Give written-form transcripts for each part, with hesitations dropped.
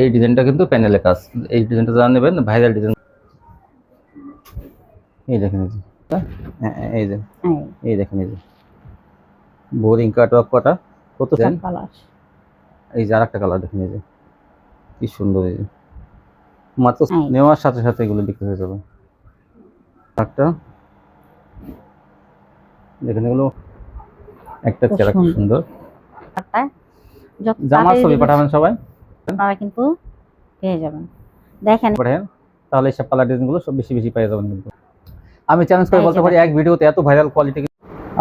এই ডিজাইনটা কিন্তু প্যানেলের কাজ। এই ডিজাইনটা যারা নেবেন ভাইরাল ডিজাইন। এই দেখেন এই যে হ্যাঁ, এই যে এই দেখেন এই যে বোরিং কাট ওয়ার্ক কটা কত কালার। এই যে আরেকটা কালার দেখেন এই যে কি সুন্দর। এই যে মাত্র নেওয়ার সাথে সাথে এগুলো বিক্রি হয়ে যাবে। একটা দেখেন এগুলো একটা চেরা খুব সুন্দর। জামার ছবি পাঠাবেন সবাই, আপনারা কিন্তু পেয়ে যাবেন। দেখেন পাঠান, তাহলে সব কালার ডিজাইনগুলো সব বেশি বেশি পেয়ে যাবেন। কিন্তু আমি চ্যালেঞ্জ করে বলতে পারি এক ভিডিওতে এত ভাইরাল কোয়ালিটি।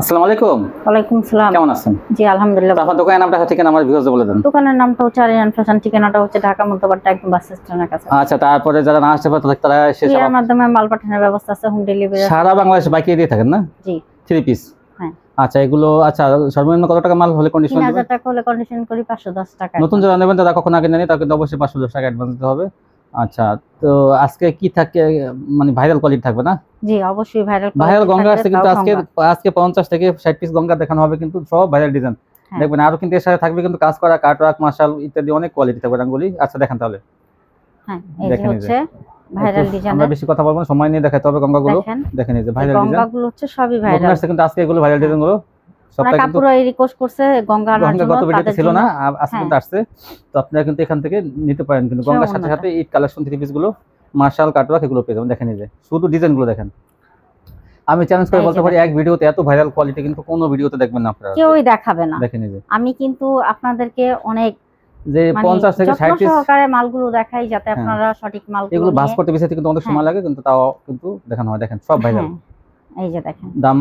আসসালামু আলাইকুম। ওয়ালাইকুম আসসালাম। কেমন আছেন? জি আলহামদুলিল্লাহ। আপনার দোকানের নামটা ঠিকানা আমার ভিউয়ার্সদের বলে দেন। দোকানের নামটা হচ্ছে আরিয়ান ফ্যাশন, ঠিকানাটা হচ্ছে ঢাকা মধ্যপাড়া একদম বাস স্ট্যান্ডের কাছে। আচ্ছা, তারপরে যারা না আসতে পারে তারা এর মাধ্যমে মাল পাঠানোর ব্যবস্থা আছে, হোম ডেলিভারি সারা বাংলাদেশে বাইকে দিয়ে থাকেন না? জি। 3 পিস। হ্যাঁ। আচ্ছা, এগুলো আচ্ছা সর্বনিম্ন কত টাকা মাল হলে কন্ডিশন দিবেন? 3000 টাকা হলে কন্ডিশন করি 510 টাকা। নতুন যারা নেবেন তারা কখন আগে নেন তাকে অবশ্যই 510 টাকা অ্যাডভান্স দিতে হবে। আচ্ছা, তো আজকে কি থাকে মানে ভাইরাল কোয়ালিটি থাকবে না? জি অবশ্যই ভাইরাল গঙ্গা আছে কিন্তু আজকে 50 থেকে 60 পিস গঙ্গা দেখানো হবে, কিন্তু সব ভাইরাল ডিজাইন দেখবেন। আরো কিন্তু এর সাথে থাকবে কিন্তু কাজ করা কাটওয়ার্ক মাশাল ইত্যাদি অনেক কোয়ালিটি থাকবে রঙগুলি। আচ্ছা দেখেন তাহলে। হ্যাঁ, এই যে হচ্ছে ভাইরাল ডিজাইন। আমরা বেশি কথা বলবো না, সময় নিয়ে দেখাতে হবে গঙ্গাগুলো। দেখেন এই যে ভাইরাল ডিজাইন গঙ্গাগুলো হচ্ছে সবই ভাইরাল আছে, কিন্তু আজকে এগুলো ভাইরাল ডিজাইনগুলো সবটা কিন্তু পুরো রিকোয়েস্ট করছে গঙ্গা আনার জন্য। গত ভিডিওতে ছিল না, আজকে কিন্তু আসছে। তো আপনারা কিন্তু এখান থেকে নিতে পারেন, কিন্তু গঙ্গার সাথে সাথে এই কালেকশন 3 পিস গুলো মাশাল কাটওয়ার্ক এগুলো পেয়ে যাবেন। দেখেন এই যে শুধু ডিজাইনগুলো দেখেন। আমি চ্যালেঞ্জ করে বলতে পারি এক ভিডিওতে এত ভাইরাল কোয়ালিটি কিন্তু কোনো ভিডিওতে দেখবেন না আপনারা, কেউই দেখাবে না। দেখেন এই যে আমি কিন্তু আপনাদেরকে অনেক যে 50 থেকে 60 পিস সহকারে মালগুলো দেখাই যাতে আপনারা সঠিক মালগুলো এগুলো ভাঁজ করতে বেশি কিন্তু অনেক সময় লাগে, কিন্তু তাও কিন্তু দেখানো হয়। দেখেন সব ভাইরাল। এই যে দেখেন দাম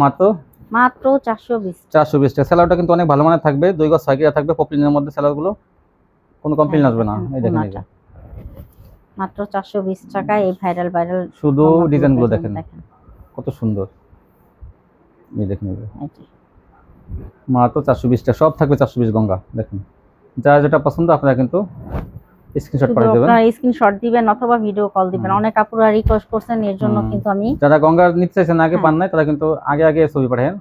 মাত্র 420 টাকা। সেলারটা কিন্তু অনেক ভালো মানের থাকবে, 2 গজ 6 গিরা থাকবে পপলিনের মধ্যে। সেলারগুলো কোনো কমপ্লেইন আসবে না। এই দেখেন এই যে মাত্র 420 টাকায় এই ভাইরাল শুধু ডিজাইনগুলো দেখেন কত সুন্দর। এই দেখেন এই যে মাত্র 420 টাকা, সব থাকবে 420 গঙ্গা। দেখেন যার যেটা পছন্দ আপনারা কিন্তু স্ক্রিনশট করে দেবেন, আপনারা স্ক্রিনশট দিবেন অথবা ভিডিও কল দিবেন। অনেক আপুরা রিকোয়েস্ট করছেন, এর জন্য কিন্তু আমি যারা গঙ্গা নিতে চাইছেন আগে পান নাই তারা কিন্তু আগে আগে ছবি পাঠান,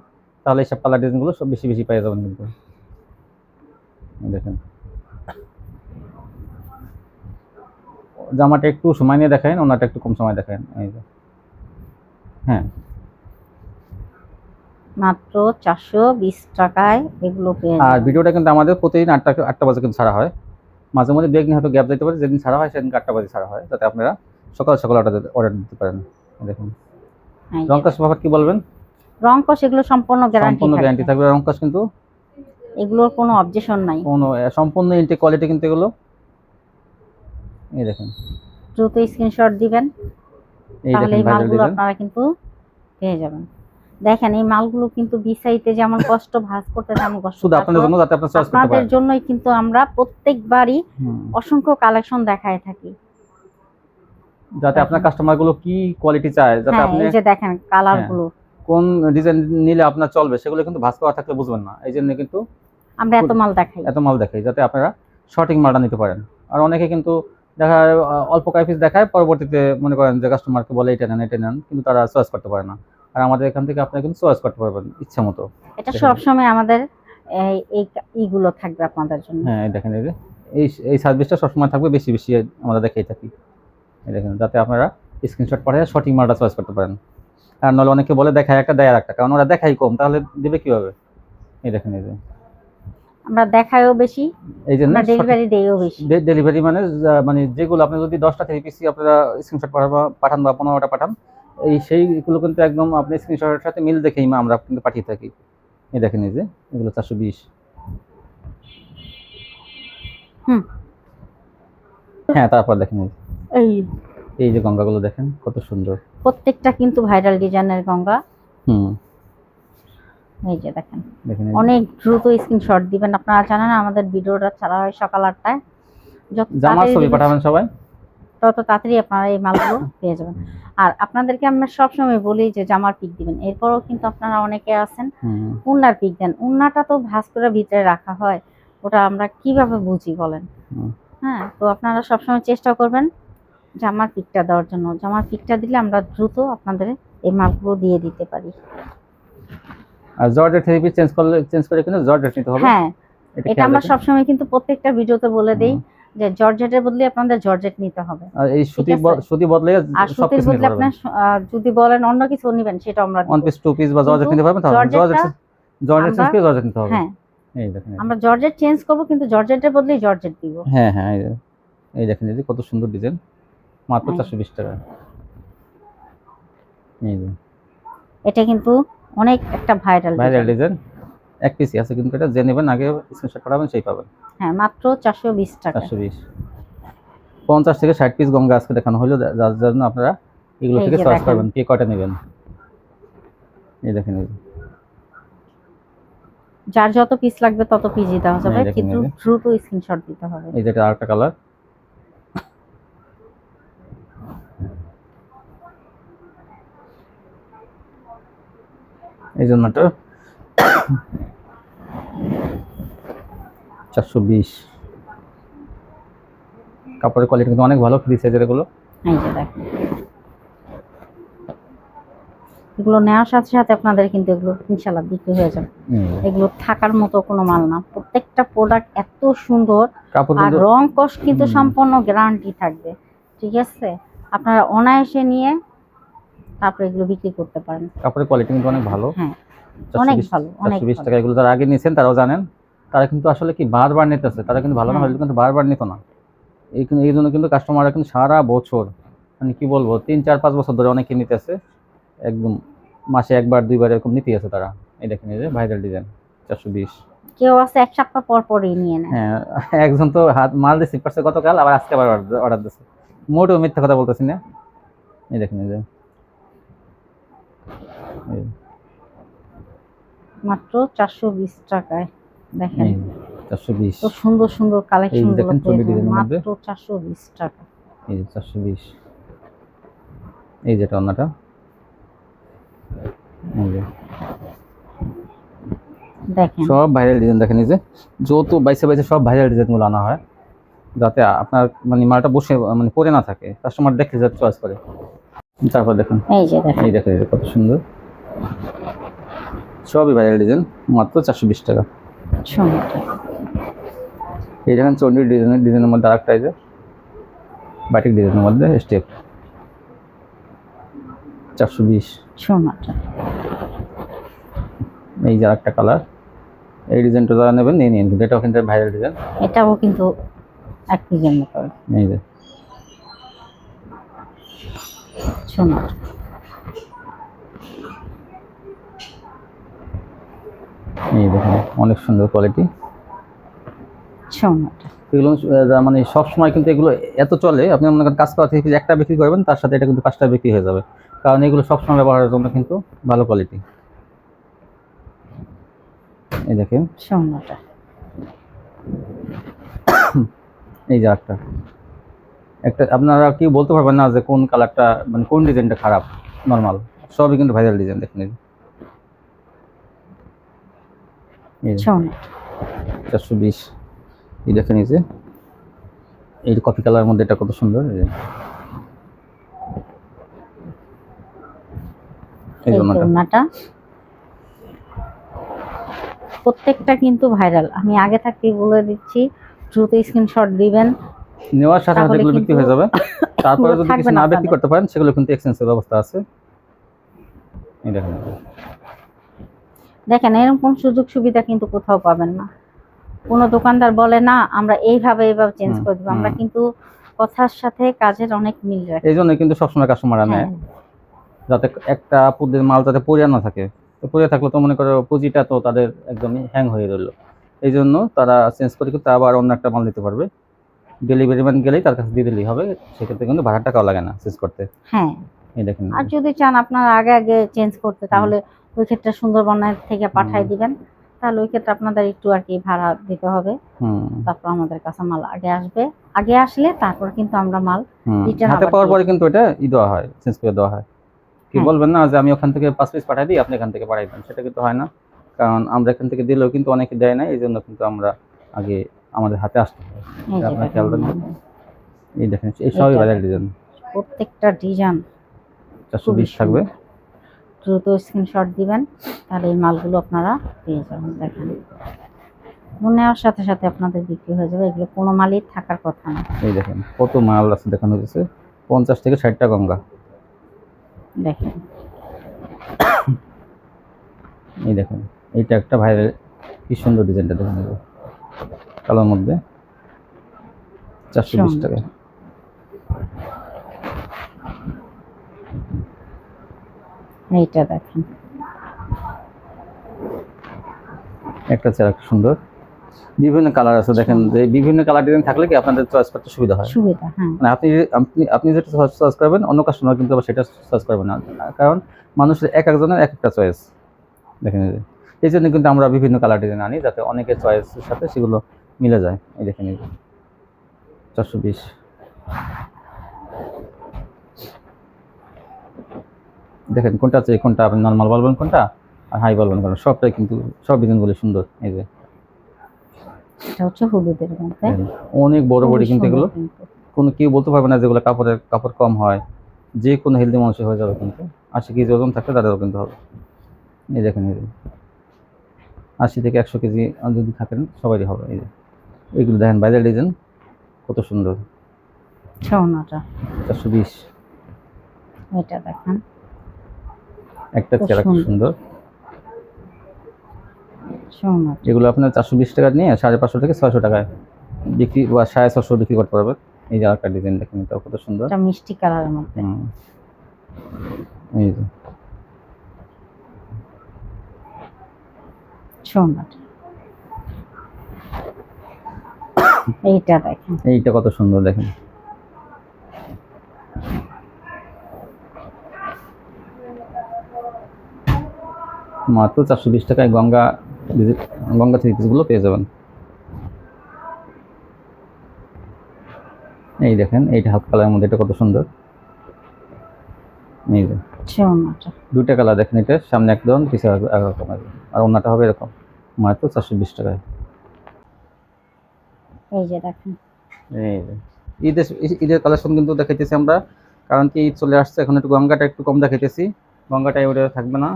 তাহলে সব কালার ডিজাইনগুলো সব বেশি বেশি পেয়ে যাবেন। কিন্তু দেখেন জামাটা একটু সময় নিয়ে দেখান, ওনাটা একটু কম সময় দেখান। এই যে হ্যাঁ মাত্র 420 টাকায় এগুলো পেয়ে যাবেন। আর ভিডিওটা কিন্তু আমাদের প্রতিদিন 8টা বাজে কিন্তু ছাড়া হয়। মাঝে মধ্যে দু একদিন হয়তো গ্যাপ দিতে পারে, যেদিন ছাড়া হয় সেদিন 8টা বাজে ছাড়া হয়, যাতে আপনারা সকাল সকাল অর্ডার দিতে পারেন। দেখুন রংকাশ ব্যাপার কি বলবেন? রংকশ এগুলো সম্পূর্ণ গ্যারান্টি থাকবে। রংকাশ কিন্তু এগুলোর কোনো অবজেকশন নাই, কোনো সম্পূর্ণ ইনটেক কোয়ালিটি কিন্তু এগুলো। এই দেখেন দ্রুত স্ক্রিনশট দিবেন, তাহলে এই মালগুলো আপনারা কিন্তু পেয়ে যাবেন। দেখেন এই মালগুলো কিন্তু বিছাইতে যেমন কষ্ট, ভাঁজ করতে তেমন কষ্ট, শুধু আপনাদের জন্য যাতে আপনারা চয়েস করতে পারেন। আপনাদের জন্যই কিন্তু আমরা প্রত্যেকবারই অসংখ্য কালেকশন দেখায় থাকি, যাতে আপনার কাস্টমারগুলো কি কোয়ালিটি চায়, যাতে আপনি এই যে দেখেন কালারগুলো কোন ডিজাইন নিলে আপনার চলবে সেগুলো কিন্তু ভাঁজ করা থাকলে বুঝবেন না। এই জন্য কিন্তু আমরা এত মাল দেখাই যাতে আপনারা সঠিক মালটা নিতে পারেন। আর অনেকে কিন্তু দেখা অল্প কয়েক পিস দেখায়, পরবর্তীতে মনে করেন যে কাস্টমারকে বলে এটা নেন, কিন্তু তারা চয়েস করতে পারে না। আর আমাদের এখান থেকে আপনারা কিন্তু চয়েস করতে পারবেন ইচ্ছা মতো। এটা সবসময় আমাদের এইগুলো থাকবে আপনাদের জন্য। হ্যাঁ দেখেন এই যে এই সার্ভিসটা সবসময় থাকবে, বেশি বেশি আমরা দেখাই থাকি। এই দেখেন যাতে আপনারা স্ক্রিনশট পাঠিয়ে সঠিক মালটা চয়েস করতে পারেন। আর নাহলে অনেকে বলে দেখায় একটা দেয় একটা, কারণ ওরা দেখাই কম, তাহলে দিবে কিভাবে? এই দেখেন এই যে আমরা দেখাইও বেশি, এই জন্য ডেলিভারি দেইও বেশি। ডেলিভারি মানে যেগুলো আপনি যদি 10টা 3 পিস আপনারা স্ক্রিনশট পাঠান বা 15টা পাঠান, সেইগুলো কিন্তু একদম আপনি স্ক্রিনশটের সাথে মিল দেখেই আমরা কিন্তু পাঠিয়ে থাকি। এই দেখেন এই যে এগুলো 420। হ্যাঁ তারপর দেখেন এই যে গঙ্গাগুলো দেখেন কত সুন্দর, প্রত্যেকটা কিন্তু ভাইরাল ডিজাইনের গঙ্গা। এই যে দেখেন অনেক দ্রুত স্ক্রিনশট দিবেন। আপনারা জানেন আমাদের ভিডিওটা ছাড়া হয় সকাল 8টায়, যত জামার ছবি পাঠাবেন সবাই, তত তাড়াতাড়ি আপনারা এই মালগুলো পেয়ে যাবেন। আর আপনাদেরকে আমরা সবসময় বলি যে জামার পিক দিবেন, এরপরও কিন্তু আপনারা অনেকে আছেন উন্নার পিক দেন। উন্নাটা তো ভাঁজ করে ভিতরে রাখা হয়, ওটা আমরা কিভাবে বুঝি বলেন? হ্যাঁ, তো আপনারা সবসময় চেষ্টা করবেন জামার পিকটা দেওয়ার জন্য। জামার পিকটা দিলে আমরা দ্রুত আপনাদের এই মালগুলো দিয়ে দিতে পারি। আর জর্জেট 3 পিস চেঞ্জ করে কিন্তু জর্জেট নিতে হবে। হ্যাঁ, এটা আমরা সবসময় কিন্তু প্রত্যেকটা ভিডিওতে বলে দেই। যে জর্জেটের বদলে আপনাদের জর্জেট নিতে হবে। আর এই সুতি আছে? সুতি বদলে আর সব সুতির কিছু নিতে বদলে পারবেন। আপনার যদি বলেন অন্য কিছু নিবেন সেটা আমরা ওয়ান দিব। পিস টু পিস বা জর্জেট কিন্তু নিতে পারবেন, তাহলে জর্জেটটা জর্জেট চেঞ্জ আমরা করে জর্জেট নিতে হবে। হ্যাঁ এই দেখেন আমরা জর্জেট চেঞ্জ করব, কিন্তু জর্জেটের বদলে জর্জেট দিব। হ্যাঁ হ্যাঁ এই দেখেন এই যে কত সুন্দর ডিজাইন, মাত্র এই। 420 টাকা। এই যে এটা কিন্তু অনেক একটা ভাইরাল ভাইরাল ডিজাইন। ডিজাইন, এক পিসই আছে কিন্তু এটা, যে নেবেন আগে স্ক্রিনশট পাঠাবেন সেই পাবেন। হ্যাঁ, মাত্র 420 টাকা। 420, 50 থেকে 60 পিস গঙ্গা আজকে দেখানো হলো, যার জন্য আপনারা এগুলো এই থেকে যে চয়েস দেখেন। করবেন কে কয়টা নেবেন। এই দেখেন এই যে, যার যত পিস লাগবে তত পিসই দেওয়া যাবে, এই দেখেন কিন্তু এই যে। দ্রুত স্ক্রিনশট দিতে হবে। এই যেটা আরেকটা কালার, এই জন্যটা 420। কাপড়ের কোয়ালিটি কিন্তু অনেক ভালো, ফ্রি সাইজের এগুলো। এই যে দেখেন, এগুলো নেওয়ার সাথে সাথে আপনাদের কিন্তু এগুলো ইনশাআল্লাহ বিক্রি হয়ে যাবে। এগুলো থাকার মতো কোনো মাল না, প্রত্যেকটা প্রোডাক্ট এত সুন্দর। কাপড় আর কিন্তু রং কস কিন্তু সম্পূর্ণ গ্যারান্টি থাকবে, ঠিক আছে? আপনারা অনায়াসে নিয়ে তারপরে এগুলো বিক্রি করতে পারেন। কাপড়ের কোয়ালিটি কিন্তু অনেক ভালো। হ্যাঁ, অনেক ভালো, অনেক 420 ভালো। টাকা। এগুলো যারা আগে নিয়েছেন তারাও জানেন, তারা কিন্তু আসলে কি বারবার নিতেছে, তারা কিন্তু ভালো না হলে কিন্তু বারবার নিত না। এই জন্য কিন্তু কাস্টমাররা কিন্তু সারা বছর, মানে কি বলবো, 3 4 5 বছর ধরে অনেকে নিতেছে, একদম মাসে একবার দুইবার এরকম নিতেই আছে তারা। এই দেখেন এই যে ভাইরাল ডিজাইন 420। কেউ আছে এক সপ্তাহ পর পরই নিয়ে নেয়। হ্যাঁ, একজন তো হাত মাল রিসিভ করছে গতকাল, আবার আজকে আবার অর্ডার দিচ্ছে। মোটেও মিথ্যা কথা বলতেছি না। এই দেখেন এই যে, এই মাত্র 420 টাকায় দেখেন, এই 420। তো সুন্দর সুন্দর কালেকশন গুলো দেখেন চন্ডী পেয়ে যাবেন ডিজাইনের মধ্যে। মাত্র 420 টাকা। এই যে 420। এই যেটা অন্যটা, এই যে দেখেন সব ভাইরাল ডিজাইন। দেখেন এই যে যত বাইসে বাইসে সব ভাইরাল ডিজাইনগুলো আনা হয়, যাতে আপনার মানে মালটা বসে মানে পরে না থাকে, কাস্টমার দেখলে যাতে চয়েস করে। তারপর দেখুন এই যে দেখেন, এই দেখেন এই যে কত সুন্দর, সবই ভাইরাল ডিজাইন, মাত্র 420 টাকা। সুন্দর। এই দেখেন চন্ডী ডিজাইনের মধ্যে আরেকটা, এই যে বাটিক ডিজাইনের মধ্যে স্টেপ, 420। সুন্দর। এই যে আরেকটা কালার, এই ডিজাইনটা যারা নেবেন নিয়ে নিন, কিন্তু এটাও কিন্তু ভাইরাল ডিজাইন। এটাও কিন্তু এক পিসের মতো। এই যে সুন্দর। এই দেখেন অনেক সুন্দর কোয়ালিটি। সুন্দর। এগুলো মানে সবসময় কিন্তু এগুলো এত চলে, আপনি মনে করেন কাজ করা থেকে একটা বিক্রি করবেন, তার সাথে এটা কিন্তু 5টা বিক্রি হয়ে যাবে, কারণ এগুলো সবসময় ব্যবহারের জন্য কিন্তু ভালো কোয়ালিটি। এই দেখেন সুন্দর। এই যে একটা আপনারা কি বলতে পারবেন না যে কোন কালারটা মানে কোন ডিজাইনটা খারাপ, নরমাল সবই কিন্তু ভাইরাল ডিজাইন। দেখেন এই যে সুন্দর। 420। এই দেখেন এই যে এই কফি কালারের মধ্যে এটা কত সুন্দর। এই যে এই এই জন্যটা ওড়নাটা প্রত্যেকটা কিন্তু ভাইরাল, আমি আগে থাকতেই বলে দিচ্ছি, দ্রুত স্ক্রিনশট দিবেন, নেওয়ার সাথে সাথে তাহলে এগুলো বিক্রি কিন্তু হয়ে যাবে। তারপরে যদি থাকবে কিছু না না বিক্রি আপনাদের। করতে পারেন সেগুলো কিন্তু এক্সচেঞ্জের ব্যবস্থা আছে। এই দেখেন দেখেন এরকম সুযোগ সুবিধা কিন্তু কোথাও পাবেন না। কোনো দোকানদার বলে না আমরা এইভাবে চেঞ্জ করে দেবো, আমরা কিন্তু কথার সাথে কাজের অনেক মিল রাখি। এই জন্য কিন্তু সবসময় কাস্টমার আনে, হ্যাঁ, যাতে একটা পুঁজির মাল যাতে পড়ে না থাকে। তো পড়ে থাকলে তো মনে করো পুঁজিটা তো তাদের একদমই হ্যাং হয়ে রইলো, এই জন্য তারা চেঞ্জ করে কিন্তু আবার অন্য একটা মাল নিতে পারবে। ডেলিভারি ম্যান গেলেই তার কাছে দিয়ে দিলেই হবে, সেক্ষেত্রে কিন্তু ভাড়া টাকাও লাগে না চেঞ্জ করতে। হ্যাঁ। এই দেখেন আর যদি চান আপনার আগে আগে চেঞ্জ করতে, তাহলে ওই ক্ষেত্রে সুন্দরবনের থেকে পাঠাই দিবেন, তাহলে ওই ক্ষেত্রে আপনাদের একটু আর কি ভাড়া দিতে হবে। তারপর আমাদের কাছে মাল আগে আসবে, আগে আসলে তারপর কিন্তু আমরা মাল রিটার্ন হাতে পাওয়ার পরে কিন্তু এটা দেওয়া হয়, চেঞ্জ করে দেওয়া হয়। কি বলবেন না যে আমি ওখান থেকে 5 পিস পাঠাই দিই, আপনি এখান থেকে পাঠাই দেন, সেটা কিন্তু হয় না, কারণ আমরা এখান থেকে দিলেও কিন্তু অনেকে দেয় না, এই জন্য কিন্তু আমরা আগে আমাদের হাতে আসতে হয়। আপনার খেয়াল রাখবেন। এই দেখেন এই সবই ভাইরাল ডিজাইন, প্রত্যেকটা ডিজাইন 420 থাকবে। দ্রুত স্ক্রিনশট দিবেন, তাহলে এই মালগুলো আপনারা পেয়ে যাবেন। দেখেন নেওয়ার সাথে সাথে আপনাদের বিক্রি হয়ে যাবে, এগুলো কোনো মালই থাকার কথা না। এই দেখেন কত মাল আছে দেখানো হয়েছে, 50 থেকে 60টা গঙ্গা। দেখেন এই দেখেন এইটা একটা ভাইরাল, কি সুন্দর ডিজাইনটা দেখেন, কালোর মধ্যে 420 টাকা। এইটা দেখেন একটা চেয়ার সুন্দর, বিভিন্ন কালার আছে দেখেন, যে বিভিন্ন কালার ডিজাইন থাকলে কি আপনাদের চয়েস করতে সুবিধা হয়। সুবিধা, হ্যাঁ। মানে আপনি আপনি আপনি যেটা চয়েস করবেন, অন্য কাস্টমার কিন্তু আবার সেটা চয়েস করবে না, কারণ মানুষের এক একজনের এক একটা চয়েস। দেখেন এই জন্য কিন্তু আমরা বিভিন্ন কালার ডিজাইন আনি, যাতে অনেকের চয়েসের সাথে সেগুলো মিলে যায়। এই দেখেন এই 420। দেখেন কোনটা চাই, কোনটা আপনি নর্মাল বলবেন কোনটা আর হাই বলবেন কোনটা, সবটাই কিন্তু সব ডিজাইনগুলো সুন্দর। এই যে এটা হচ্ছে হলুদের মধ্যে, অনেক বড় বড় কিন্তু সুন্দর এগুলো, কিন্তু। কোনো কেউ বলতে পারবে না যেগুলো কাপড় কম হয়, যে কোনো হেলদি মানুষের হয়ে যাবে কিন্তু। 80 কেজি ওজন থাকলে তাদেরও কিন্তু হবে। এই দেখেন এই যে 80 থেকে 100 কেজি যদি থাকেন সবারই হবে। এই যে এইগুলো দেখেন বাইরের ডিজাইন কত সুন্দর, ছৌনাটা 420। এটা দেখেন একটা খুব চেয়ার সুন্দর। সুন্দর। ছৌনাটা এগুলো আপনার 420 টাকা নিয়ে 550 থেকে 600 টাকায় বিক্রি বা 650 বিক্রি করতে পারবেন। এই যে আরেকটা ডিজাইন দেখেন, এটাও কত সুন্দর। এটা মিষ্টি কালারের মধ্যে, এই যে ছৌনাটা। এইটা দেখেন, এইটা কত সুন্দর দেখেন, মাত্র 420 টাকায় গঙ্গা থ্রি পিসগুলো পেয়ে যাবেন। এই দেখেন এইটা হালকা কালারের মধ্যে, এটা কত সুন্দর। এই যে ছৌনাটা দুইটা কালার দেখেন, এটা সামনে একদম পিছনে একরকম আসবে, আর অন্যটা হবে এরকম, মাত্র 420 টাকায়। এই যে দেখেন, এই যে ঈদের কালেকশন কিন্তু দেখাইতেছি আমরা, কারণ কি ঈদ চলে আসছে, এখন একটু গঙ্গাটা একটু কম দেখাইতেছি, গঙ্গাটা ওটা থাকবে না।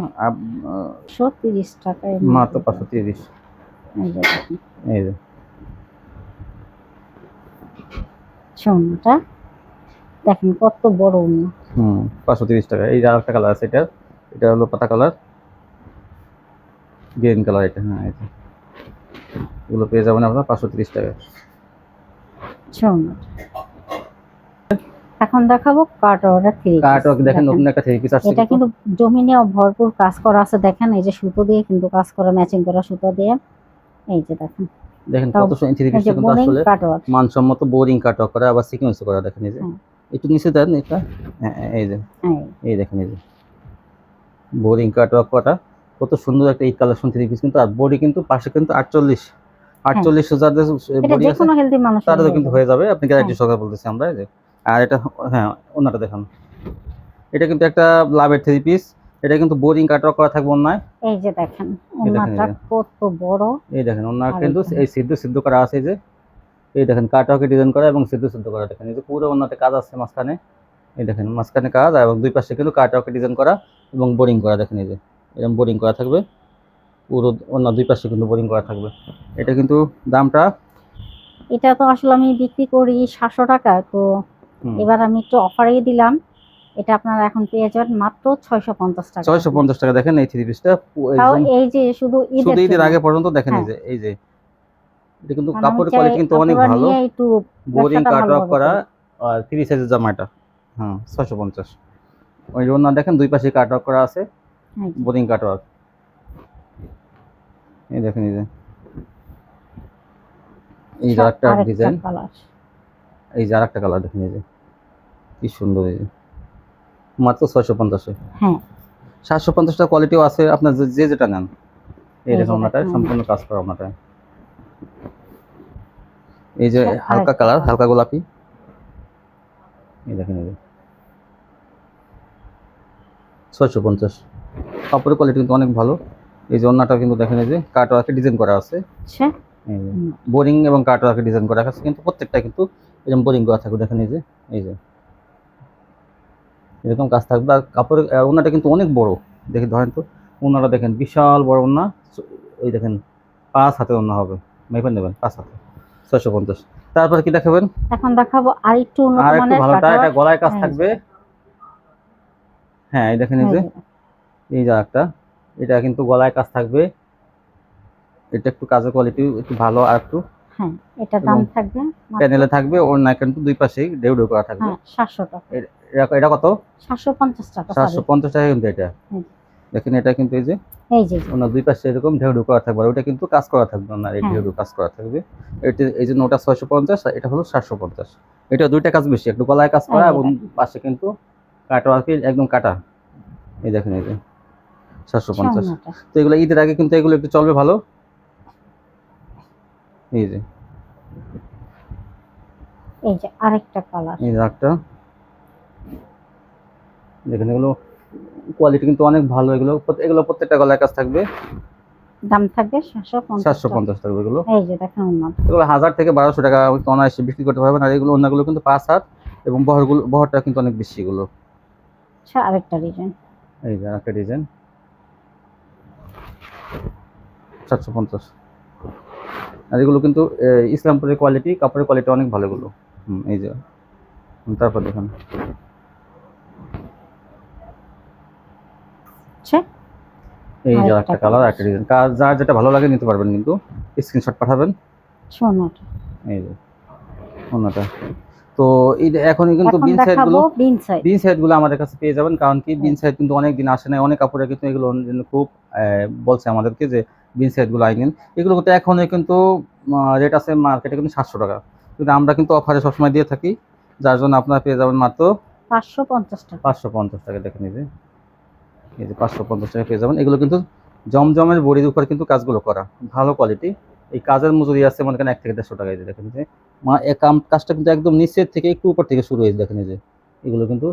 130 টাকায় মাত্র 530। এই যে দেখেন এই যে ছৌনাটা দেখেন কত বড় উনি। 530 টাকা। এই যে আরেকটা কালার আছে, এটা হলো পাতা কালার, গ্রিন কালার এটা। হ্যাঁ এই যে এগুলো পেয়ে যাবেন আপনারা 530 টাকা। ছৌনাটা এখন দেখাবো কাটওয়ার্ডের থ্রি পিস। কাটওয়ার্ক দেখেন, নতুন একটা থ্রি পিস আসছে, এটা কিন্তু জমিনে ভরপুর কাজ করা আছে, দেখেন এই যে সুতো দিয়ে কিন্তু কাজ করা, ম্যাচিং করা সুতো দিয়ে। এই যে দেখেন দেখেন কত সুন্দর থ্রি পিস, কিন্তু আসলে কাটওয়ার্ক, মানসম্মত বোরিং কাটওয়ার্ক করা, আবার সিকোয়েন্স করা। দেখেন এই যে একটু নিচে দেন এটা, এই যে এই দেখেন এই যে বোরিং কাটওয়ার্ক করা, কত সুন্দর একটা এই কালেকশন থ্রি পিস কিন্তু। আর বডি কিন্তু পাশে কিন্তু 48 যাদের বডি আছে তাদেরও কিন্তু হয়ে যাবে, আপনি গ্যারান্টি সহকারে বলতেছি আমরা। এই যে আর এটা, হ্যাঁ ওনাটা দেখেন, এটা কিন্তু একটা লাভের থ্রি পিস, এটা কিন্তু বোরিং কাটওয়ার্ক করা থাকবে অন্যায়। এই যে দেখেন ওন্নাটা কত বড়, এই দেখেন ওন্না কিন্তু এই সিদ্ধ করা আছে, এই যে এই দেখেন কাটওয়ার্কে ডিজাইন করা এবং সিদ্ধ করা। দেখেন এই যে পুরো ওন্নাতে কাজ আছে মাঝখানে, এই দেখেন মাঝখানে কাজ, এবং দুই পাশে কিন্তু কাটওয়ার্কে ডিজাইন করা এবং বোরিং করা। দেখেন এই যে এরকম বোরিং করা থাকবে, পুরো অন্য দুই পাশে কিন্তু বোরিং করা থাকবে। এটা কিন্তু দামটা, এটা তো আসলে আমি বিক্রি করি 700 টাকা, তো এবার আমি একটু অফারেই দিলাম, এটা আপনারা এখন পেয়ে যাবেন মাত্র 650 টাকা। 650 টাকা। দেখেন এই থ্রি পিসটা, তাও এই যে শুধু ঈদের আগে পর্যন্ত দেখেন। এই যে এটা কিন্তু কাপড়ের কোয়ালিটি কিন্তু অনেক ভালো, বোরিং কাটওয়ার্ক করা, আর ফ্রি সাইজের জামা এটা। 650। ওই জন্য দেখেন দুই পাশে কাটওয়ার্ক করা আছে, বোরিং কাটওয়ার্ক। এই দেখেন এই যে এই যে একটা ডিজাইন, এই যে আরেকটা কালার দেখেন, এই যে কি সুন্দর। এই যে মাত্র 650। হ্যাঁ 750 টাকা কোয়ালিটিও আছে, আপনার যে যেটা নেন। এই দেখুন ওনাটায় সম্পূর্ণ কাজ করা ওনাটায়। এই যে হালকা কালার, হালকা গোলাপি। এই দেখেন এই যে 650। কাপড়ের কোয়ালিটি কিন্তু অনেক ভালো। এই যে ওনাটা কিন্তু দেখেন, এই যে কাটওয়ার্কে ডিজাইন করা আছে, বোরিং এবং কাটওয়ার্কে ডিজাইন করা আছে, কিন্তু প্রত্যেকটা কিন্তু এরকম বোরিং করা থাকবে। দেখেন এই যে এরকম কাজ থাকবে। আর কাপড়ের ওনাটা কিন্তু অনেক বড়, দেখি ধরেন তো ওনাটা দেখেন বিশাল বড় ওনা, এই দেখেন 5 হাতের ওনা হবে, মেপে নেবেন 5 হাতে 650। তারপর কি দেখাবেন? এখন দেখাবো আরেকটু উন্নত আর একটু মানের ভালোটা, কাটওয়ার্ক। এটা গলায় কাজ হ্যাঁ, থাকবে। হ্যাঁ এই দেখেন এই হ্যাঁ, যে, এই যে একটা, এটা কিন্তু গলায় কাজ থাকবে। এটা একটু কাজের কোয়ালিটি একটু ভালো আর একটু। হ্যাঁ, এটা এবং দাম থাকবে মাত্র, প্যানেলে থাকবে, ওর না কিন্তু দুই পাশেই ঢেউ ঢেউ করা থাকবে। হ্যাঁ, 700 টাকা, এটা কত? 750 টাকা, সরি। 750 টাকা কিন্তু এটা। দেখেন এটা কিন্তু এই যে এই যে, ওনার দুই পাশে এরকম ঢেউ ঢেউ করা থাকবে, আর ওটা কিন্তু কাজ করা থাকবে না, এই হ্যাঁ, ঢেউ ঢেউ কাজ করা থাকবে। এটা এই জন্য ওটা 650 আর এটা হলো 750। এটা দুইটা কাজ বেশি, একটু গলায় কাজ করা এই যে এবং দেখেন, পাশে কিন্তু কাটওয়ার্কে একদম কাটা। এই দেখেন এই যে 750। সামনেটা। তো এগুলো ঈদের আগে কিন্তু এগুলো একটু চলবে ভালো। এই যে, এই যে আরেকটা কালার, এই যে একটা, দেখেন এগুলো কোয়ালিটি কিন্তু অনেক ভালো। এগুলো এগুলো প্রত্যেকটা গলায় কাজ থাকবে। দাম থাকবে 750 টাকা। 750 টাকা এগুলো। এই যে দেখেন উন্নত, এগুলো 1000 থেকে 1200 টাকা অনায়াসে বিক্রি করতে পারবেন। আর এগুলো অন্যগুলো কিন্তু 5 হাত এবং বহরটা কিন্তু অনেক বেশি এগুলো। আচ্ছা আরেকটা ডিজাইন, এই যে একটা ডিজাইন 750। আর এগুলো কিন্তু ইসলামপুরের কোয়ালিটি, কাপড়ের কোয়ালিটি অনেক ভালো এগুলো। এই যে, তারপর দেখেন আচ্ছা এই যে আরেকটা একটা কালার, একটা ডিজাইন, যার যেটা ভালো লাগে নিতে পারবেন, কিন্তু স্ক্রিনশট পাঠাবেন। সোনাটা। এই যে অন্যটা। তো এই যে এখনই কিন্তু এখন বিন সাইড দেখাবো গুলো, বিন সাইড। বিন সাইড গুলো আমাদের কাছে পেয়ে যাবেন। কারণ কি বিন সাইড কিন্তু অনেক দিন আসে না, অনেক কাপড়ে কিন্তু এগুলো জন্য খুব বলছে আমাদেরকে যে বিন সাইড গুলো আইনেন। এগুলো কিন্তু এখনই কিন্তু রেট আছে মার্কেটে কিন্তু 700 টাকা, কিন্তু আমরা কিন্তু অফারে সবসময় দিয়ে থাকি, যার জন্য আপনারা পেয়ে যাবেন মাত্র 550 টাকা। 550 টাকা। দেখেন এই যে 550 টাকা পেয়ে যাবেন। এগুলো কিন্তু জমজমের বড়ির উপর কিন্তু কাজগুলো করা, ভালো কোয়ালিটি। এই কাজের মজুরি আছে মনে করেন 1 থেকে 150 টাকা। এই যে দেখেন যে কাজটা কিন্তু একদম নিচের থেকে একটু উপর থেকে শুরু হয়েছে। দেখেন এই যে এগুলো কিন্তু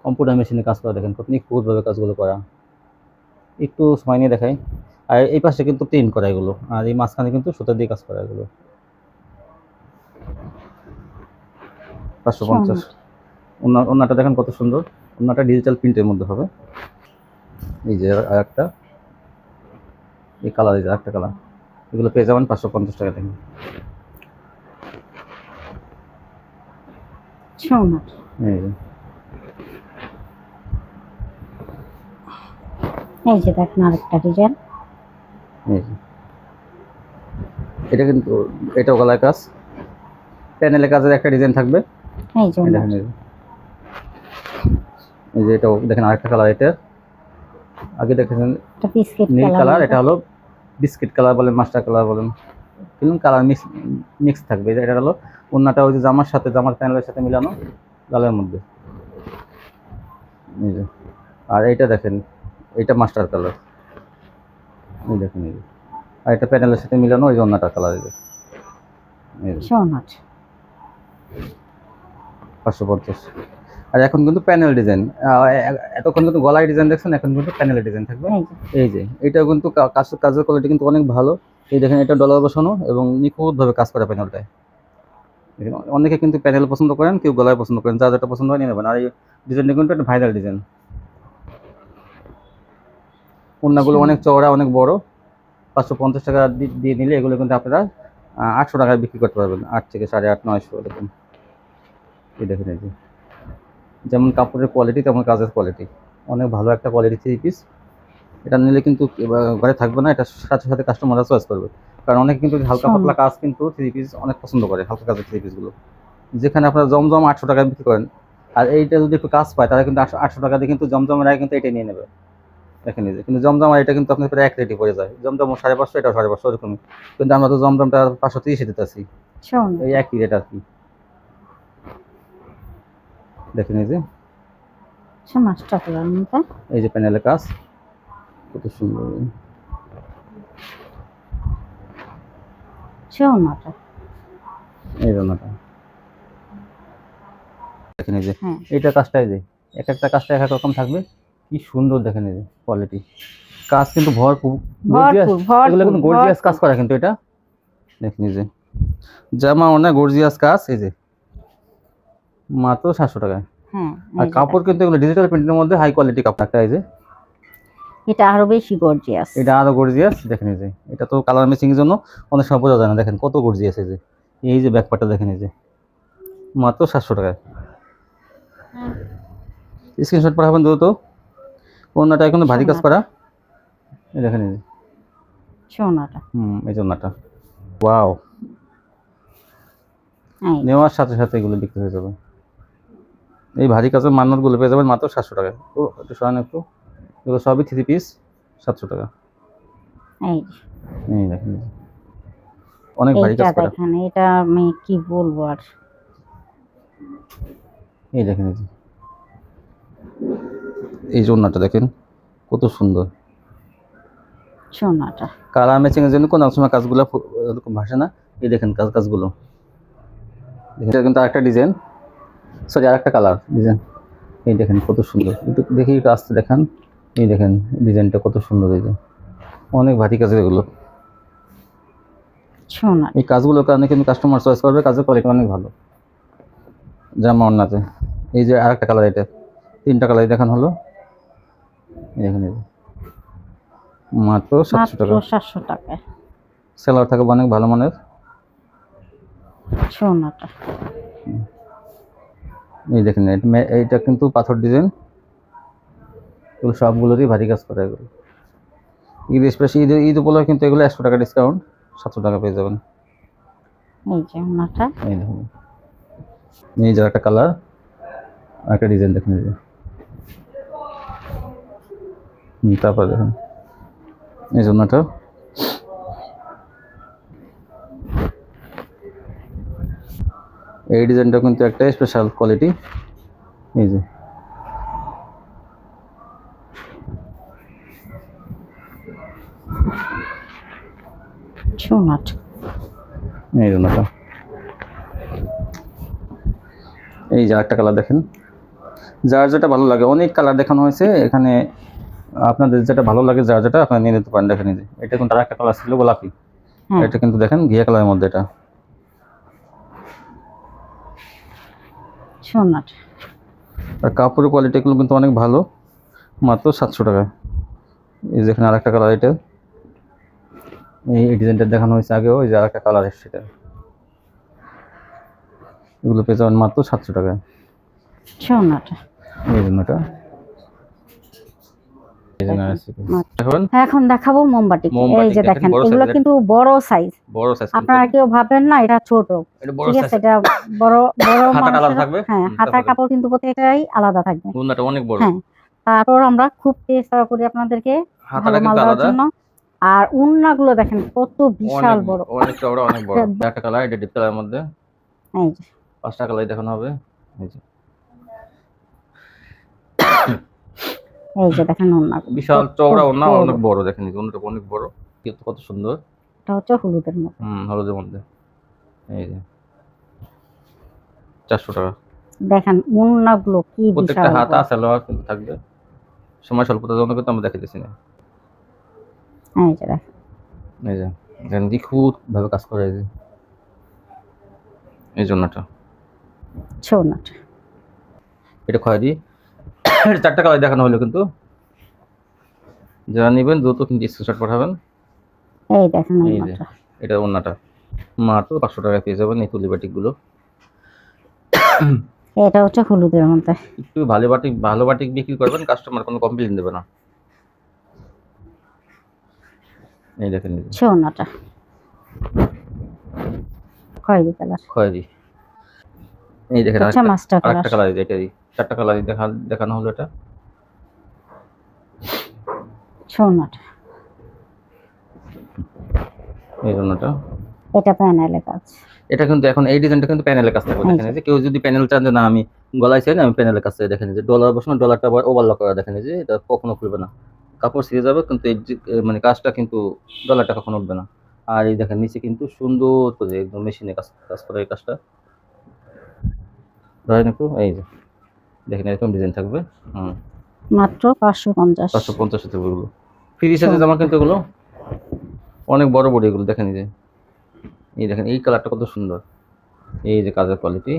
কম্পিউটার মেশিনে কাজ করা, দেখেন কত নিখুঁতভাবে কাজগুলো করা। একটু সময় নিয়ে দেখাই। আর এই পাশে কিন্তু প্রিন্ট করা এগুলো, আর এই মাঝখানে কিন্তু সুতা দিয়ে কাজ করা এগুলো। 550। ওনাটা দেখেন কত সুন্দর, ওনাটা ডিজিটাল প্রিন্টের মধ্যে হবে। এই যে আর একটা, এই কালার, এই যে একটা কালার, এগুলো পেয়ে যাবেন 550 টাকা থেকে। সোনার, এই যে, এই যে দেখেন আরেকটা ডিজাইন, এই যে এটা কিন্তু, এটাও গলায় কাজ, প্যানেলের কাজের একটা ডিজাইন থাকবে। এই যে এই দেখেন এই যে এটাও দেখেন আরেকটা কালার। এটা আগে দেখেছেন একটা বিস্কিট নীল কালার, কালার, এটা হলো বিস্কিট কালার বলেন, মাস্টার কালার বলেন, কিন্তু কালার মিক্স থাকবে। এটা হলো ওন্নাটা ওই যে জামার সাথে, জামার প্যানেলের সাথে মিলানো লালের মধ্যে। এই যে, আর এইটা দেখেন, এইটা মাস্টার কালার। এই দেখেন এই যে, আর এটা প্যানেলের সাথে মিলানো ওই যে ওন্নাটা কালার। এই যে সোনার, 550। আর এখন কিন্তু প্যানেল ডিজাইন, এতক্ষণ কিন্তু গলায় ডিজাইন দেখছেন, এখন কিন্তু প্যানেলের ডিজাইন থাকবে। এই যে এটাও কিন্তু কাজের কোয়ালিটি কিন্তু অনেক ভালো। এই দেখেন এটা ডলার বসানো এবং নিখুঁতভাবে কাজ করা প্যানেলটায়। অনেকে কিন্তু প্যানেল পছন্দ করেন, কেউ গলায় পছন্দ করেন, যা যেটা পছন্দ হয় নিয়ে নেবেন। আর এই ডিজাইনটা কিন্তু একটা ভাইরাল ডিজাইন। ওন্নাগুলো অনেক চওড়া, অনেক বড়। 550 টাকা দিয়ে নিলে এগুলো কিন্তু আপনারা 800 টাকায় বিক্রি করতে পারবেন, 8 থেকে 850, 900 এরকম। এই দেখেন এই যে, যেমন কাপড়ের কোয়ালিটি তেমন কাজের কোয়ালিটি, অনেক ভালো একটা কোয়ালিটি থ্রি পিস। এটা নিলে কিন্তু ঘরে থাকবে না, এটা সাথে সাথে কাস্টমাররা চয়েস করবে। কারণ অনেকে কিন্তু হালকা পাতলা কাজ কিন্তু থ্রি পিস অনেক পছন্দ করে, হালকা কাজের থ্রি পিসগুলো। যেখানে আপনারা জমজম 800 টাকায় বিক্রি করেন, আর এইটা যদি একটু কাজ পায় তাহলে কিন্তু 800 টাকা দিয়ে কিন্তু জমজমের আগে কিন্তু এটা নিয়ে নেবে। দেখেন এই যে, কিন্তু জমজম আর এটা কিন্তু আপনার প্রায় এক রেটই পড়ে যায়। জমজম 550, এটাও 550 এরকমই। কিন্তু আমরা তো জমজমটা 530 দিতেছি, এই একই রেট আর কি। দেখেন এই যে, মাস্টার কালার মতো, এই যে প্যানেলের কাজ কত সুন্দর। সোনাটা, এই জন্যটা দেখেন এই যে, এইটা কাজটা, এই যে এক একটা কাজটা এক এক রকম থাকবে, কি সুন্দর। দেখেন এই যে কোয়ালিটি, কাজ কিন্তু ভরপুর, এগুলো কিন্তু গর্জিয়াস কাজ করা কিন্তু এটা। দেখেন এই যে জামা অনেক গর্জিয়াস কাজ। এই যে মাত্র 700 টাকায়। আর কাপড় কিন্তু এগুলো ডিজিটাল প্রিন্টের মধ্যে হাই কোয়ালিটি কাপড় একটা। এই যে এটা আরো বেশি গর্জিয়াস। এটা আরো গর্জিয়াস, দেখেন এই যে এটা তো কালার ম্যাচিং এর জন্য অনেক সময় বোঝা যায় না, দেখেন কত গর্জিয়াস। এই যে ব্যাক পার্টটা দেখেন, এই যে মাত্র 700 টাকায়। স্ক্রিনশট পাঠাবেন দ্রুত। ওড়নাটা এখন ভারী কাজ করা, এই দেখেন এই যে সোনাটা। এই যে ওড়নাটা, ওয়াও। নেওয়ার সাথে সাথে এগুলো বিক্রি হয়ে যাবে। এই ভারী কাজের মান্নাতগুলো পেয়ে যাবেন মাত্র 700 টাকায়। ও একটু সরান একটু, এগুলো সবই 3 পিস, 700 টাকা। এই দেখেন অনেক ভারী কাজ করা। দেখেন এটা আমি কি বলবো আর, এই দেখেন এই যে ওড়নাটা দেখেন কত সুন্দর। সোনাটা কালার ম্যাচিং এর জন্য কোন সময় কাজগুলো এরকম ভাসে না। এই দেখেন কাজগুলো দেখেন, এটা কিন্তু আরেকটা ডিজাইন, সরি আরেকটা কালার ডিজাইন। এই দেখেন কত সুন্দর, একটু দেখি একটু আসতে দেখান। এই দেখেন ডিজাইনটা কত সুন্দর, এই যে অনেক ভারী কাজের এগুলো। সোনা এই কাজগুলোর কারণে কিন্তু কাস্টমার চয়েস করবে, কাজের কোয়ালিটি অনেক ভালো। জামা ওড়নাতে এই যে আরেকটা কালার, এটা 3টা কালার দেখানো হলো। এই দেখেন এই যে মাত্র 700 টাকা। 700 টাকায় সেলার থাকে অনেক ভালো মানের। সোনাটা এই দেখেন এইটা কিন্তু পাথর ডিজাইন, এগুলো সবগুলোরই ভারী কাজ করা। এগুলো ঈদ স্পেশাল, ঈদ উপলক্ষে কিন্তু এগুলো 100 টাকা ডিসকাউন্ট, 700 টাকা পেয়ে যাবেন। এই যে ওড়নাটা, এই দেখুন এই যে একটা কালার, একটা ডিজাইন দেখুন এই যে। তারপর দেখুন এই জন্যটা, এই ডিজাইনটা কিন্তু একটা স্পেশাল কোয়ালিটি। এই যে সোনাটা, এই জন্যটা, এই যে একটা কালার দেখেন, যার যেটা ভালো লাগে। অনেক কালার দেখানো হয়েছে এখানে, আপনাদের যেটা ভালো লাগে যার যেটা আপনারা নিয়ে নিতে পারেন। দেখেন এই যে এটা কিন্তু আরেকটা কালার ছিল গোলাপি, এটা কিন্তু দেখেন ঘিয়া কালারের মধ্যে। এটা সোনাটা, আর কাপড়ের কোয়ালিটিগুলো কিন্তু অনেক ভালো, মাত্র 700 টাকা। এই যে এখানে আরেকটা কালার, এটা এই ডিজাইনটা দেখানো হয়েছে আগেও, এই যে আরেকটা কালার এসছে, এটা এগুলো পেয়ে যাবেন মাত্র 700 টাকায়। সোনাটা এই জন্যটা এখন দেখাবো মোমবাতি। এই যে দেখেন এগুলো কিন্তু বড় সাইজ, বড় সাইজ। আপনারা কেউ ভাবেন না এটা ছোট, ঠিক আছে? এটা বড় বড় হাতাটা আলাদা থাকবে। হ্যাঁ, হাতার কাপড় কিন্তু প্রত্যেকটাই আলাদা থাকবে। ওড়নাটা অনেক বড়। হ্যাঁ, তারপর আমরা খুব চেষ্টা করি আপনাদেরকে ভালো মাল দেওয়ার জন্য। আর ওড়নাগুলো দেখেন কত বিশাল বড়, অনেক চওড়া, অনেক বড়। একটা কালার, এটা ডিপ কালারের মধ্যে। এই যে 5টা কালার দেখানো হবে। এই যে দেখেন ওড়না বিশাল চওড়া ওড়না, অনেক বড়। দেখেন এই ওড়নাটা অনেক বড়, কিন্তু কত সুন্দর। এটা হচ্ছে হলুদের মধ্যে। হলুদের মধ্যে। এই যে 400 টাকা। দেখেন ওড়নাগুলো কি বিশাল, প্রত্যেকটা হাতা সালোয়ার কিন্তু থাকবে। সময় স্বল্পতার জন্য কিন্তু আমরা দেখাইতেছি না। এই যে দেখেন, এই যে দেখেন নিখুঁত ভাবে কাজ করে। এই যে এই জন্যটা, সোনাটা, এটা খয়েরি। 4টা কালার দেখানো হলো, কিন্তু যারা নেবেন দ্রুত কিন্তু স্ক্রিনশট পাঠাবেন। এই দেখেন এই যে এটা ওড়নাটা মাত্র 500 টাকায় পেয়ে যাবেন। এই তুলি বাটিকগুলো, এটা হচ্ছে হলুদের মধ্যে। একটু ভালো বাটিক বিক্রি করবেন, কাস্টমার কোনো কমপ্লেইন দেবে না। এই দেখেন সোনাটা, খয়েরি কালার, খয়েরি। এই দেখেন আচ্ছা মাস্টার কালার, আরেকটা কালার, এটাই 4টা কালার দেখানো হলো। এটা সোনাটা, এই জন্যটা, এটা প্যানেলে কাজ। এটা কিন্তু এখন এই ডিজাইনটা কিন্তু প্যানেলের কাজ থাকবে। দেখেন এই যে কেউ যদি প্যানেল চান যে না আমি গলায় চাই না, আমি প্যানেলের কাছে, দেখেন যে ডলার বসানো, ডলারটা আবার ওভারলক করা। দেখেন যে এটা কখনো খুলবে না, কাপড় ছিঁড়ে যাবে, কিন্তু এই মানে কাজটা কিন্তু ডলারটা কখনো উঠবে না। আর এই দেখেন নিচে কিন্তু সুন্দর করে একদম মেশিনে কাজ করা। এই কাজটা ধরেন একটু, এই যে দেখেন এরকম ডিজাইন থাকবে। মাত্র 550 এগুলো ফ্রি সাইজের জামা, কিন্তু এগুলো অনেক বড় বড়। এগুলো দেখেন এই দেখেন এই কালারটা কত সুন্দর। এই যে কাজের কোয়ালিটি,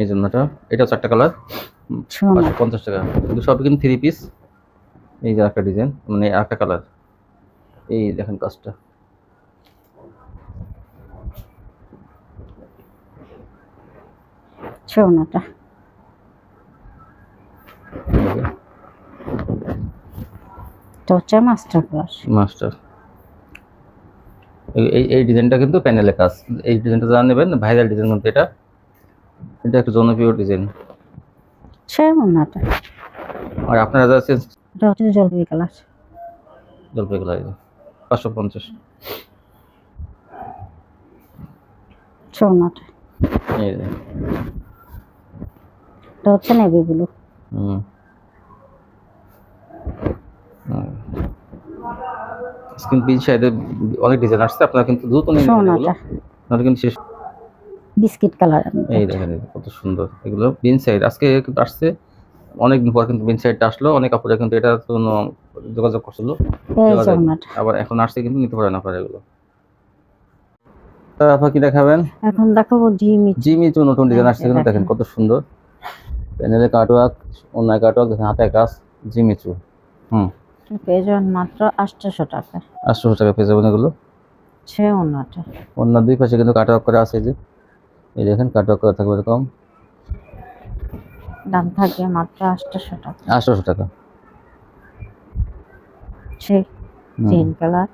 এই জন্যটা। এটা 4টা কালার, সুন্দর। 550 টাকা, কিন্তু সবই কিন্তু 3 পিস। এই যে একটা ডিজাইন, মানে একটা কালার, এই দেখেন কাজটা। সোনাটা এটা হচ্ছে মাস্টার ক্লাস। মাস্টার, এই ডিজাইনটা কিন্তু প্যানেলে কাজ। এই ডিজাইনটা যারা নেবেন ভাইরাল ডিজাইন মধ্যে, এটা একটা জনপ্রিয় ডিজাইন। সোনাটা আর আপনারা যারা চেঞ্জ এটা হচ্ছে জলপাই কালার। জলপাই কালার 550। সোনাটা এই যে এটা হচ্ছে নেভি ব্লু। স্ক্রিন পিন সাইডে অনেক ডিজাইন আসছে, আপনারা কিন্তু দ্রুত নিয়ে নেবেন এগুলো, সোনাটা নাহলে কিন্তু শেষ। Biscuit colour. এই দেখেন কত সুন্দর এগুলো বিন সাইড, আজকে কিন্তু আসছে, অনেকদিন পর কিন্তু বিন সাইডটা আসলো। অনেক আপুরা কিন্তু এটার জন্য যোগাযোগ করছিল, এই সোনাটা আবার এখন আসছে, কিন্তু নিতে পারেন আপনারা এগুলো। আপনারা কি দেখাবেন? এখন দেখাবো জিমি। জিমিচু নতুন ডিজাইন আসছে, কিন্তু দেখেন কত সুন্দর। প্যানেলে কাটওয়ার্ক, অন্যায় কাটওয়ার্ক, দেখেন হাতে কাজ, জিমিচু। পেয়ে যাবেন মাত্র 800 টাকা। 800 টাকা পেয়ে যাবেন এগুলো। সোনাটা অন্য দুই পাশে কিন্তু কাটওয়ার্ক করা আছে, এই দেখেন কাটওয়ার্ক করা থাকবে এরকম। দাম থাকবে মাত্র 800 টাকা। 800 টাকা। গ্রিন কালার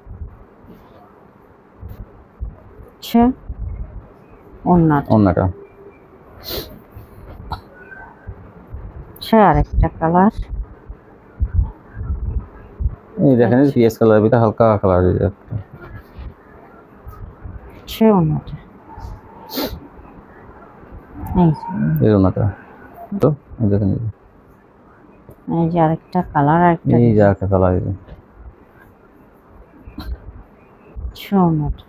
অন্যটা আরেকটা কালার। এই দেখেন পিএস কালার, এটা হালকা কালার। অন্যটা এই অন্যটা তো এই দেখেন, এই যে আরেকটা কালার, এই যে একটা কালার, এই যে অন্যটা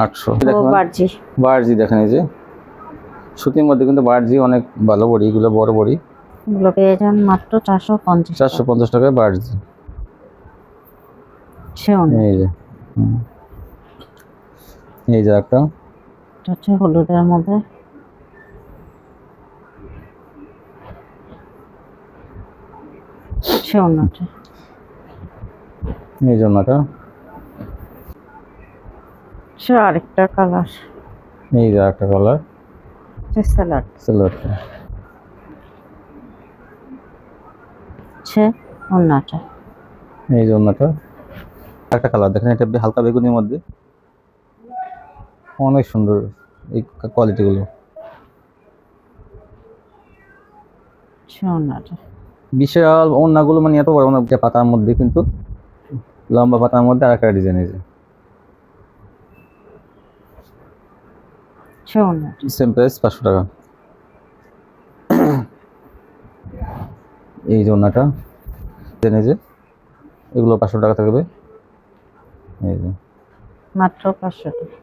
800। বার্জি। বার্জি দেখেন, এই যে সুতির মধ্যে কিন্তু বার্জি অনেক ভালো বড়ি, এগুলো বড় বড়ি। এগুলো পেয়ে যান মাত্র 450। 450 টাকায় বার্জি। এই যে এই যে একটা হচ্ছে হলুদের মধ্যে, অন্যটা এই জন্যটা আরেকটা কালার, এই যে একটা কালার, স্যালাড সিলভারটা। অন্যটা এই জন্যটা একটা কালার দেখেন, এটা হালকা বেগুনির মধ্যে, অনেক সুন্দর এই কোয়ালিটিগুলো। অন্যটা বিশাল ওড়নাগুলো, মানে এত বড় ওড়না, পাতার মধ্যে কিন্তু লম্বা পাতার মধ্যে আরেকটা ডিজাইন। এই যে সেম প্রাইস 500 টাকা। এই যে ওড়নাটা, এই যে এগুলো 500 টাকা থাকবে, এই যে মাত্র 500 টাকা।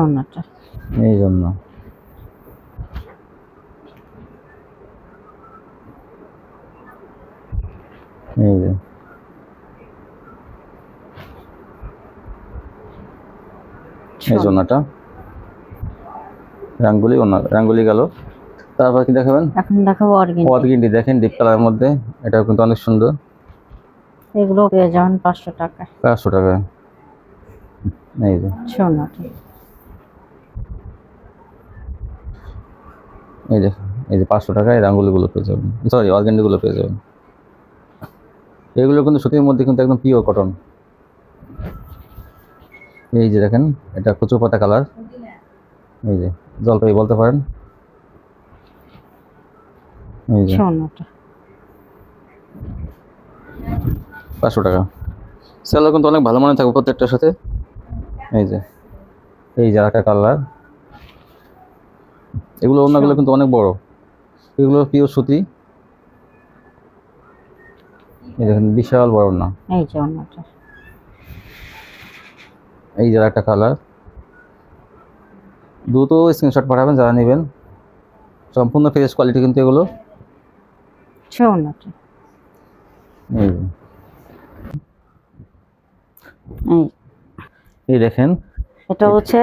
অন্যটা এই জন্য এই যে এই জন্যটা রাঙ্গুলি, রাঙ্গুলি গেল। তারপর কি দেখাবেন? এখন দেখাবো অর্গেন্ডি, দেখেন ডিপ কালারের মধ্যে, এটাও কিন্তু অনেক সুন্দর। এগুলো পেয়ে যাবেন 500 টাকা। 500 টাকা। এই যে সোনাটা এই যে 500 টাকায় রাঙ্গুলিগুলো পেয়ে যাবেন, সরি অর্গেন্ডিগুলো পেয়ে যাবেন। এগুলো কিন্তু সুতির মধ্যে কিন্তু একদম পিওর কটন। এই যে দেখেন, এটা কচু পাতা কালার, এই যে জলপাই বলতে পারেন। এই যে 500 টাকা। সেলো কিন্তু অনেক ভালো মানের থাকবে প্রত্যেকটার সাথে। এই যে একটা কালার, এগুলো ওড়নাগুলো কিন্তু অনেক বড়, এগুলো পিওর সুতি। এই দেখেন বিশাল বড় ওড়না। এই যে একটা কালার, দ্রুত স্ক্রিনশট পাঠাবেন যারা নেবেন, সম্পূর্ণ ফ্রেশ কোয়ালিটি কিন্তু এগুলো। এই দেখেন এটা হচ্ছে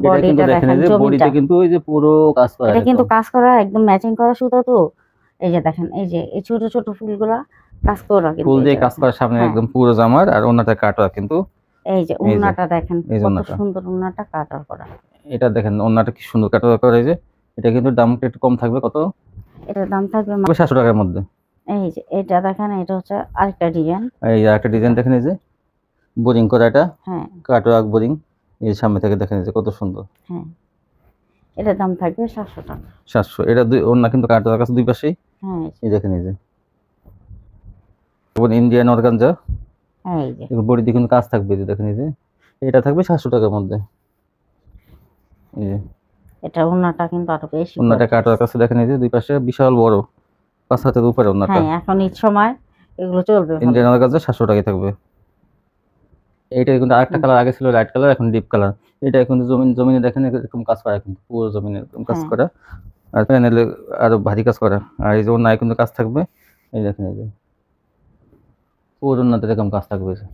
এটা কিন্তু বডিটা দেখেন দেখেন এই যে জমিটা, বডিতে কিন্তু ওই যে পুরো কাজ করা এটা কিন্তু এরকম। কাজ করা একদম ম্যাচিং করা সুতো তো। এই যে দেখেন এই যে এই ছোট ছোট ফুলগুলা কাজ করা কিন্তু ফুল এই দিয়ে যে কাজ দেখেন। করা সামনে হ্যাঁ, একদম পুরো জামার, আর ওন্নাটা কাটওয়া কিন্তু এই যে এই যে উন্নাটা দেখেন এই যে কত ওন্নাটা, সুন্দর উন্নাটা কাটার করা। এটা দেখেন ওন্নাটা কি সুন্দর কাটওয়া করা। এই যে এটা কিন্তু দাম একটু কম থাকবে, কত এটার দাম থাকবে 700 টাকার মধ্যে। এই যে এটা দেখেন, এটা হচ্ছে আরেকটা ডিজাইন। এই যে একটা ডিজাইন দেখেন, এই যে বোরিং করা, এটা হ্যাঁ কাটওয়া বোরিং। এই যে সামনে থেকে দেখেন এই যে কত সুন্দর। হ্যাঁ, এটার দাম থাকবে 700 টাকা। 700, এটা দুই ওন্না কিন্তু কাটওয়ার কাছে দুই পাশেই। হ্যাঁ এই দেখেন এই যে ইন্ডিয়ান অর্গানজা, হ্যাঁ, এই যে বডিতে কিন্তু কাজ থাকবে। এই যে দেখেন এই যে এটা থাকবে 700 টাকার মধ্যে। এই যে এটা উন্নাটা কিন্তু আরো বেশি ওন্নাটা gorgeous। কাটওয়ার কাছে দেখেন এই যে দুই পাশে বিশাল বড় 5 হাতের উপরে ওন্নাটা। হ্যাঁ, এখন ঈদ সময় এগুলো চলবে ভালো। ইন্ডিয়ান অর্গানজা 700 টাকায় থাকবে। এইটা কিন্তু আরেকটা কালার আগে ছিল লাইট কালার, এখন ডিপ কালার। এটা কিন্তু জমিনে দেখেন এরকম কাজ করা, কিন্তু পুরো জমিনে এরকম কাজ হ্যাঁ। করা, আর প্যানেলে আরো ভারী কাজ করা। আর এই যে ওন্নায় কিন্তু কাজ থাকবে, এই দেখেন এই যে পুরো ওন্নাতে এরকম কাজ থাকবে। এই যে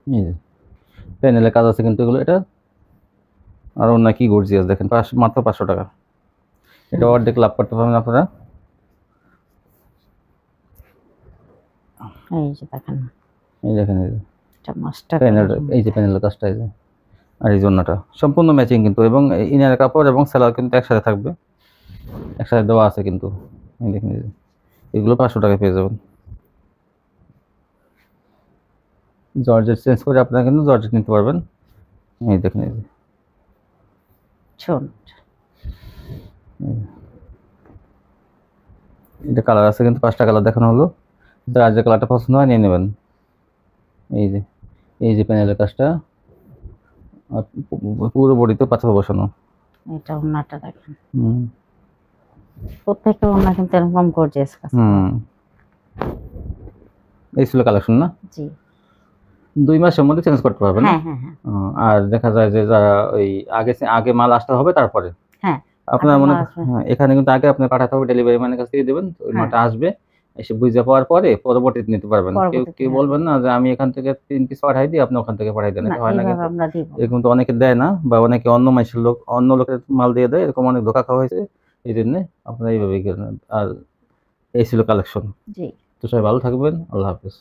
এই যে প্যানেলে কাজ আছে কিন্তু এগুলো, এটা আর ওন্না কি গর্জিয়াস দেখেন, মাত্র 500 টাকা। এটা অর্ধেক লাভ করতে পারবেন আপনারা। এই যে দেখেন, এই দেখেন এই যে এটা মাস্টার প্যানেল, এই যে প্যানেলের কাজটা, এই যে আর এই জন্যটা সম্পূর্ণ ম্যাচিং কিন্তু, এবং ইনার কাপড় এবং সেলার কিন্তু একসাথে থাকবে, একসাথে দেওয়া আছে কিন্তু। এই দেখেন এই যে এগুলো 500 টাকায় পেয়ে যাবেন। জর্জেট চেঞ্জ করে আপনারা কিন্তু জর্জেট নিতে পারবেন। এই দেখেন এই যে শোন, এটা কালার আছে কিন্তু 5টা কালার দেখানো হলো, যার যে কালারটা পছন্দ হয় নিয়ে নেবেন। এই যে এই যে প্যানেলের কাজটা, আর পুরো বডিতে পাথর বসানো। এটা উন্নাটা দেখেন, হুম প্রত্যেকটা উন্না কিন্তু এরকম গর্জিয়াস কাজ করা। হুম এই ছিল কালেকশন না, জি 2 মাসের মধ্যে চেঞ্জ করতে পারবেন। হ্যাঁ হ্যাঁ হ্যাঁ আর দেখা যায় যে যারা ওই আগে মাল আসতে হবে তারপরে হ্যাঁ, আপনার আগে মনে মাল আসবে। হ্যাঁ, এখানে কিন্তু আগে আপনি পাঠাতে হবে, ডেলিভারি ম্যানের কাছে দিয়ে দেবেন, ওই হ্যাঁ। মালটা আসবে, এসে বুঝে পাওয়ার পরে পরবর্তীতে নিতে পারবেন। কেউ পরবর্তীতে কেউ বলবেন না যে আমি এখান থেকে 3 পিস পাঠাই দিই, আপনি ওখান থেকে পাঠাই দেন, না, এটা হয় না এইভাবে কিন্তু। আমরা দিব। এরকম তো অনেকে দেয় না, বা অনেকে অন্য লোকের মাল দিয়ে দেয়, এরকম অনেক ধোঁকা খাওয়া হয়েছে। এই জন্য আপনারা এইভাবেই করেন। আর এই ছিল কালেকশন। জি। তো সবাই ভালো থাকবেন, আল্লাহ হাফেজ।